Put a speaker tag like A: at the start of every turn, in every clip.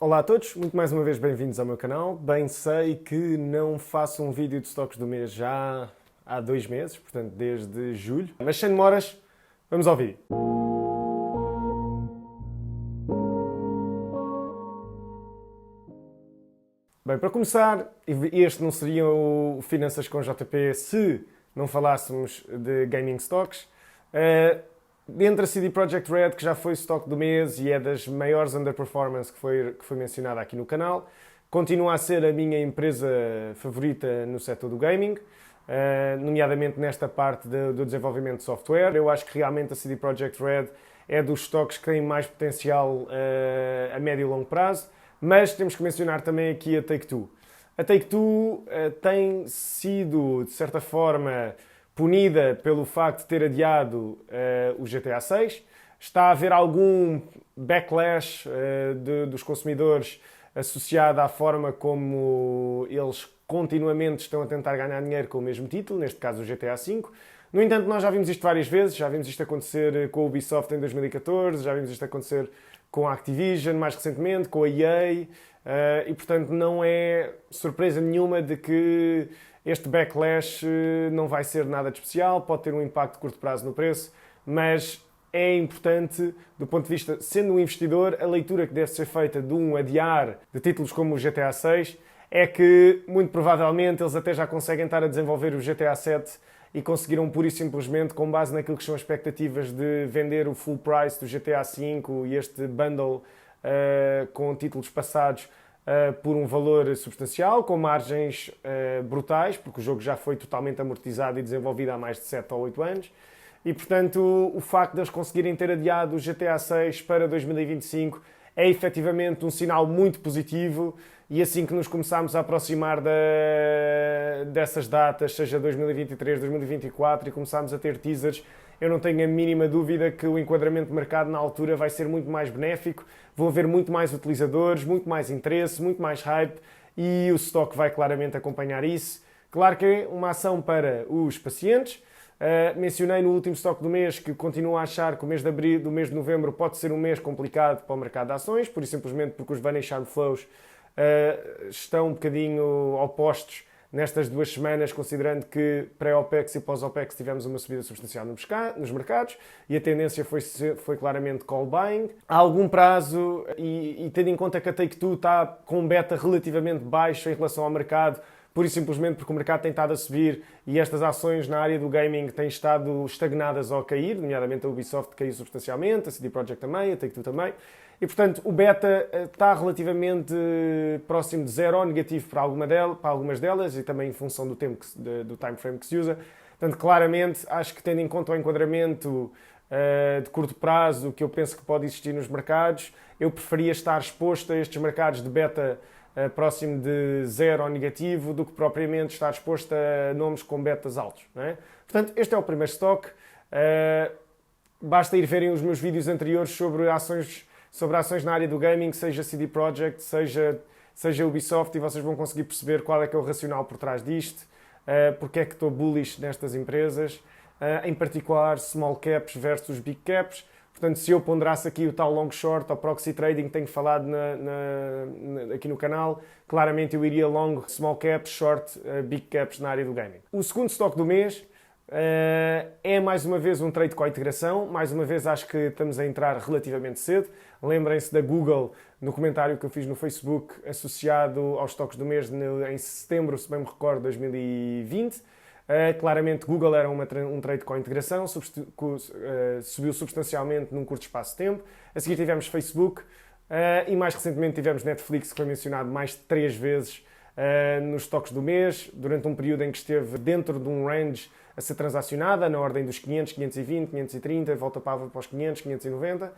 A: Olá a todos, muito mais uma vez bem-vindos ao meu canal. Bem sei que não faço um vídeo de stocks do mês já há 2 meses, portanto desde julho. Mas sem demoras, vamos ao vídeo. Bem, para começar, este não seria o Finanças com JP se não falássemos de gaming stocks. Entre a CD Projekt Red, que já foi stock do mês e é das maiores underperformance que foi mencionada aqui no canal, continua a ser a minha empresa favorita no setor do gaming, nomeadamente nesta parte do desenvolvimento de software. Eu acho que realmente a CD Projekt Red é dos stocks que têm mais potencial a médio e longo prazo, mas temos que mencionar também aqui a Take-Two. A Take-Two tem sido, de certa forma, punida pelo facto de ter adiado o GTA 6. Está a haver algum backlash dos consumidores associado à forma como eles continuamente estão a tentar ganhar dinheiro com o mesmo título, neste caso o GTA V. No entanto, nós já vimos isto várias vezes, já vimos isto acontecer com a Ubisoft em 2014, já vimos isto acontecer com a Activision mais recentemente, com a EA, e portanto não é surpresa nenhuma de que este backlash não vai ser nada de especial, pode ter um impacto de curto prazo no preço, mas é importante, do ponto de vista, sendo um investidor, a leitura que deve ser feita de um adiar de títulos como o GTA 6 é que, muito provavelmente, eles até já conseguem estar a desenvolver o GTA 7 e conseguiram, pura e simplesmente, com base naquilo que são as expectativas de vender o full price do GTA V e este bundle com títulos passados por um valor substancial, com margens brutais, porque o jogo já foi totalmente amortizado e desenvolvido há mais de 7 ou 8 anos. E, portanto, o facto de eles conseguirem ter adiado o GTA 6 para 2025 é efetivamente um sinal muito positivo, e assim que nos começarmos a aproximar dessas datas, seja 2023, 2024, e começarmos a ter teasers, eu não tenho a mínima dúvida que o enquadramento de mercado na altura vai ser muito mais benéfico, vão haver muito mais utilizadores, muito mais interesse, muito mais hype, e o stock vai claramente acompanhar isso. Claro que é uma ação para os pacientes. Mencionei no último stock do mês que continuo a achar que o mês de abril, do mês de novembro pode ser um mês complicado para o mercado de ações, por simplesmente porque os Bunny Charm Flows estão um bocadinho opostos nestas 2 semanas, considerando que pré-OPEX e pós-OPEX tivemos uma subida substancial nos mercados e a tendência foi claramente call buying. Há algum prazo, e tendo em conta que a Take-Two está com um beta relativamente baixo em relação ao mercado, pura e simplesmente porque o mercado tem estado a subir e estas ações na área do gaming têm estado estagnadas ou a cair, nomeadamente a Ubisoft caiu substancialmente, a CD Projekt também, a Take-Two também. E, portanto, o beta está relativamente próximo de zero ou negativo para algumas delas e também em função do tempo, do time frame que se usa. Portanto, claramente, acho que tendo em conta o enquadramento de curto prazo que eu penso que pode existir nos mercados, eu preferia estar exposto a estes mercados de beta próximo de zero ou negativo do que propriamente estar exposto a nomes com betas altos. Não é? Portanto, este é o primeiro stock. Basta ir verem os meus vídeos anteriores sobre ações na área do gaming, seja CD Projekt, seja Ubisoft, e vocês vão conseguir perceber qual é que é o racional por trás disto, porque é que estou bullish nestas empresas, em particular small caps versus big caps. Portanto, se eu ponderasse aqui o tal long short ou proxy trading que tenho falado aqui no canal, claramente eu iria long small caps, short big caps na área do gaming. O segundo stock do mês é mais uma vez um trade com a integração. Mais uma vez acho que estamos a entrar relativamente cedo. Lembrem-se da Google no comentário que eu fiz no Facebook associado aos stocks do mês em setembro, se bem me recordo, de 2020. Claramente Google era um trade com a integração, subiu substancialmente num curto espaço de tempo. A seguir tivemos Facebook e mais recentemente tivemos Netflix, que foi mencionado mais de 3 vezes nos stocks do mês, durante um período em que esteve dentro de um range a ser transacionada, na ordem dos 500, 520, 530, volta para os 500, 590,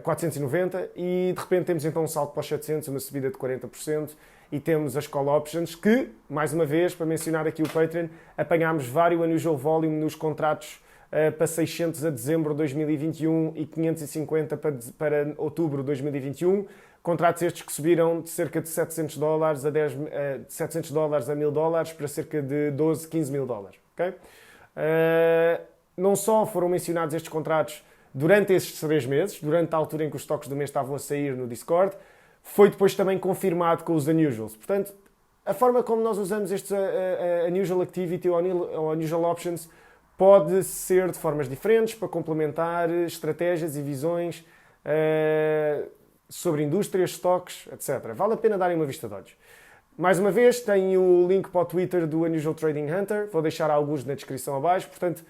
A: 490, e de repente temos então um salto para os 700, uma subida de 40%, e temos as call options que, mais uma vez, para mencionar aqui o Patreon, apanhámos vários unusual volume nos contratos para 600 a dezembro de 2021 e 550 para outubro de 2021. Contratos estes que subiram de cerca de $700 de $700 a $1.000 para cerca de 12, 15 mil dólares. Okay? Não só foram mencionados estes contratos durante esses 3 meses, durante a altura em que os stocks do mês estavam a sair no Discord, foi depois também confirmado com os unusuals. Portanto, a forma como nós usamos estes unusual activity ou unusual options pode ser de formas diferentes para complementar estratégias e visões sobre indústrias, stocks, etc. Vale a pena darem uma vista de olhos. Mais uma vez, tenho o link para o Twitter do Unusual Trading Hunter, vou deixar alguns na descrição abaixo, portanto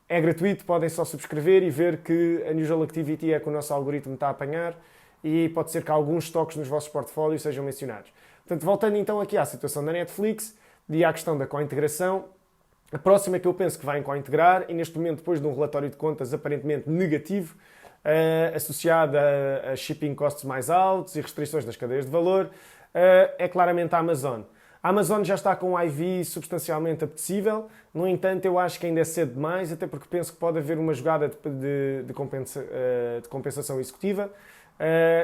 A: é gratuito, podem só subscrever e ver que Unusual Activity é que o nosso algoritmo está a apanhar e pode ser que alguns stocks nos vossos portfólios sejam mencionados. Portanto, voltando então aqui à situação da Netflix e à questão da co-integração, a próxima que eu penso que vai co-integrar, e neste momento, depois de um relatório de contas aparentemente negativo, associado a shipping costs mais altos e restrições nas cadeias de valor, é claramente a Amazon. A Amazon já está com um IV substancialmente apetecível, no entanto eu acho que ainda é cedo demais, até porque penso que pode haver uma jogada de compensação executiva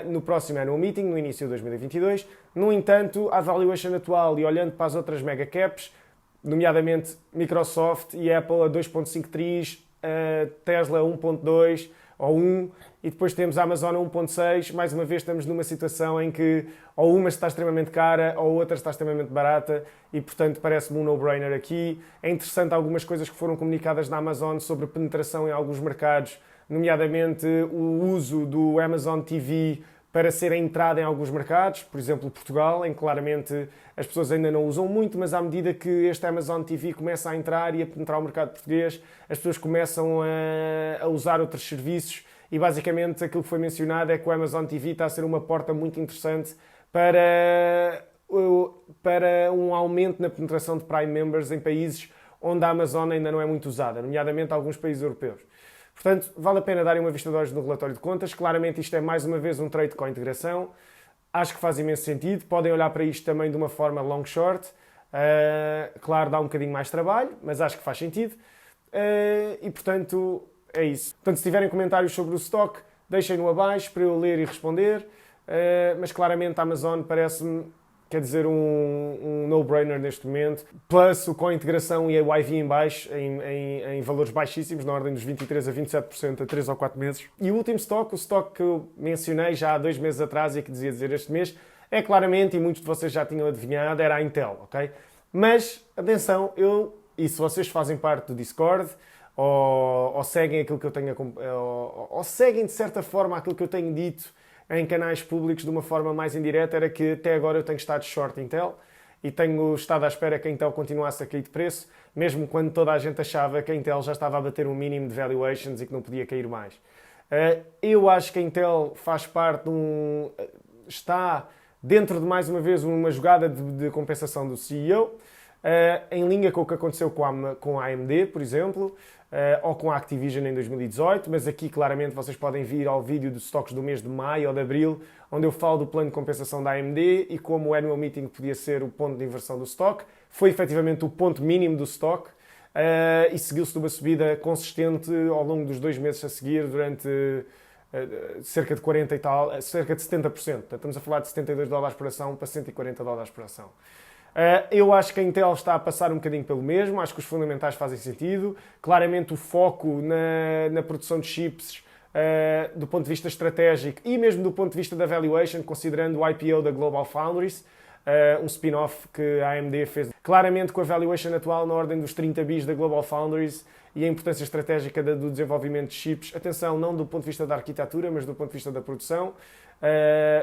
A: no próximo annual meeting, no início de 2022. No entanto, a valuation atual e olhando para as outras mega caps, nomeadamente Microsoft e Apple a 2.53, Tesla a 1.2 ou 1, e depois temos a Amazon a 1.6. Mais uma vez estamos numa situação em que ou uma está extremamente cara ou outra está extremamente barata e, portanto, parece-me um no-brainer aqui. É interessante algumas coisas que foram comunicadas na Amazon sobre penetração em alguns mercados, nomeadamente o uso do Amazon TV para ser a entrada em alguns mercados, por exemplo, Portugal, em que claramente as pessoas ainda não usam muito, mas à medida que este Amazon TV começa a entrar e a penetrar o mercado português, as pessoas começam a usar outros serviços e basicamente aquilo que foi mencionado é que o Amazon TV está a ser uma porta muito interessante para um aumento na penetração de Prime Members em países onde a Amazon ainda não é muito usada, nomeadamente alguns países europeus. Portanto, vale a pena darem uma vista de olhos no relatório de contas. Claramente isto é mais uma vez um trade com integração. Acho que faz imenso sentido. Podem olhar para isto também de uma forma long short. Claro, dá um bocadinho mais trabalho, mas acho que faz sentido. E portanto, é isso. Portanto, se tiverem comentários sobre o stock, deixem-no abaixo para eu ler e responder. Mas claramente a Amazon parece-me, quer dizer, um no-brainer neste momento. Plus, com a integração e a YV em baixo, em valores baixíssimos, na ordem dos 23% a 27% a 3 ou 4 meses. E o último stock, o stock que eu mencionei já há 2 meses atrás e que dizia dizer este mês, é claramente, e muitos de vocês já tinham adivinhado, era a Intel, ok? Mas, atenção, e se vocês fazem parte do Discord, ou seguem aquilo que eu tenho, ou seguem de certa forma aquilo que eu tenho dito em canais públicos de uma forma mais indireta, era que até agora eu tenho estado short Intel e tenho estado à espera que a Intel continuasse a cair de preço, mesmo quando toda a gente achava que a Intel já estava a bater um mínimo de valuations e que não podia cair mais. Eu acho que a Intel faz parte está dentro de, mais uma vez, uma jogada de compensação do CEO, em linha com o que aconteceu com a AMD, por exemplo, ou com a Activision em 2018, mas aqui claramente vocês podem vir ao vídeo dos stocks do mês de maio ou de abril, onde eu falo do plano de compensação da AMD e como o annual meeting podia ser o ponto de inversão do stock. Foi efetivamente o ponto mínimo do stock e seguiu-se de uma subida consistente ao longo dos 2 meses a seguir, durante cerca de 40 e tal, cerca de 70%. Portanto, estamos a falar de $72 por ação para $140 por ação. Eu acho que a Intel está a passar um bocadinho pelo mesmo, acho que os fundamentais fazem sentido. Claramente o foco na produção de chips do ponto de vista estratégico e mesmo do ponto de vista da valuation, considerando o IPO da Global Foundries, um spin-off que a AMD fez. Claramente com a valuation atual na ordem dos 30 bis da Global Foundries e a importância estratégica do desenvolvimento de chips, atenção, não do ponto de vista da arquitetura, mas do ponto de vista da produção,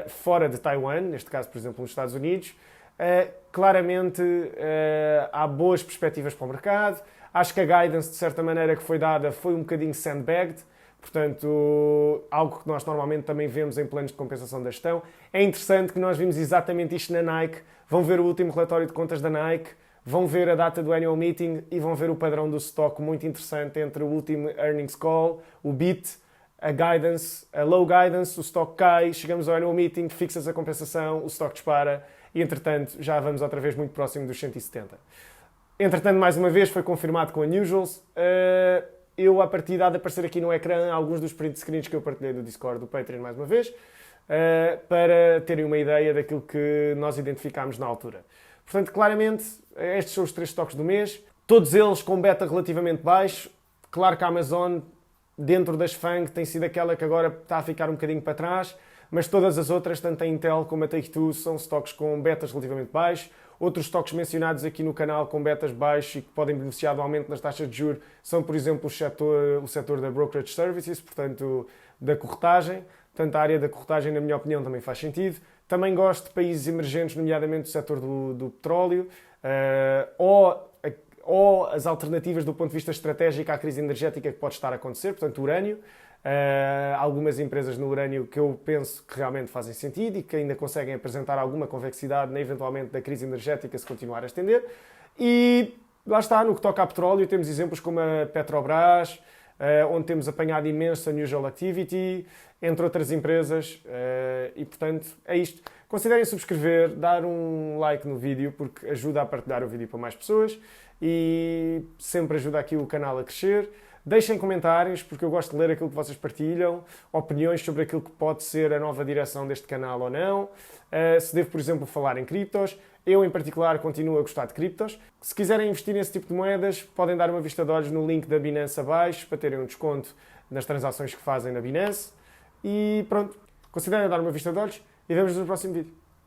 A: fora de Taiwan, neste caso, por exemplo, nos Estados Unidos. Claramente há boas perspectivas para o mercado. Acho que a guidance, de certa maneira, que foi dada foi um bocadinho sandbagged, portanto, algo que nós normalmente também vemos em planos de compensação da gestão. É interessante que nós vimos exatamente isto na Nike. Vão ver o último relatório de contas da Nike, vão ver a data do annual meeting e vão ver o padrão do stock muito interessante entre o último earnings call, o beat, a guidance, a low guidance, o stock cai, chegamos ao annual meeting, fixas a compensação, o stock dispara. E, entretanto, já vamos outra vez muito próximo dos 170. Entretanto, mais uma vez, foi confirmado com unusuals. Eu, a partir de aparecer aqui no ecrã, alguns dos print screens que eu partilhei do Discord, do Patreon, mais uma vez, para terem uma ideia daquilo que nós identificámos na altura. Portanto, claramente, estes são os 3 stocks do mês. Todos eles com beta relativamente baixo. Claro que a Amazon, dentro das FANG, tem sido aquela que agora está a ficar um bocadinho para trás. mas todas as outras, tanto a Intel como a Take-Two, são stocks com betas relativamente baixos. Outros stocks mencionados aqui no canal com betas baixos e que podem beneficiar do aumento nas taxas de juros são, por exemplo, o setor da brokerage services, portanto, da corretagem. Portanto, a área da corretagem, na minha opinião, também faz sentido. Também gosto de países emergentes, nomeadamente o setor do petróleo, ou as alternativas do ponto de vista estratégico à crise energética que pode estar a acontecer, portanto, o urânio. Algumas empresas no urânio que eu penso que realmente fazem sentido e que ainda conseguem apresentar alguma convexidade na eventualmente da crise energética se continuar a estender. E lá está, no que toca a petróleo, temos exemplos como a Petrobras, onde temos apanhado imenso unusual activity, entre outras empresas, e portanto é isto. Considerem subscrever, dar um like no vídeo, porque ajuda a partilhar o vídeo para mais pessoas e sempre ajuda aqui o canal a crescer. Deixem comentários, porque eu gosto de ler aquilo que vocês partilham, opiniões sobre aquilo que pode ser a nova direção deste canal ou não, se devo, por exemplo, falar em criptos. Eu, em particular, continuo a gostar de criptos. Se quiserem investir nesse tipo de moedas, podem dar uma vista de olhos no link da Binance abaixo para terem um desconto nas transações que fazem na Binance. E pronto, considerem dar uma vista de olhos e vemos no próximo vídeo.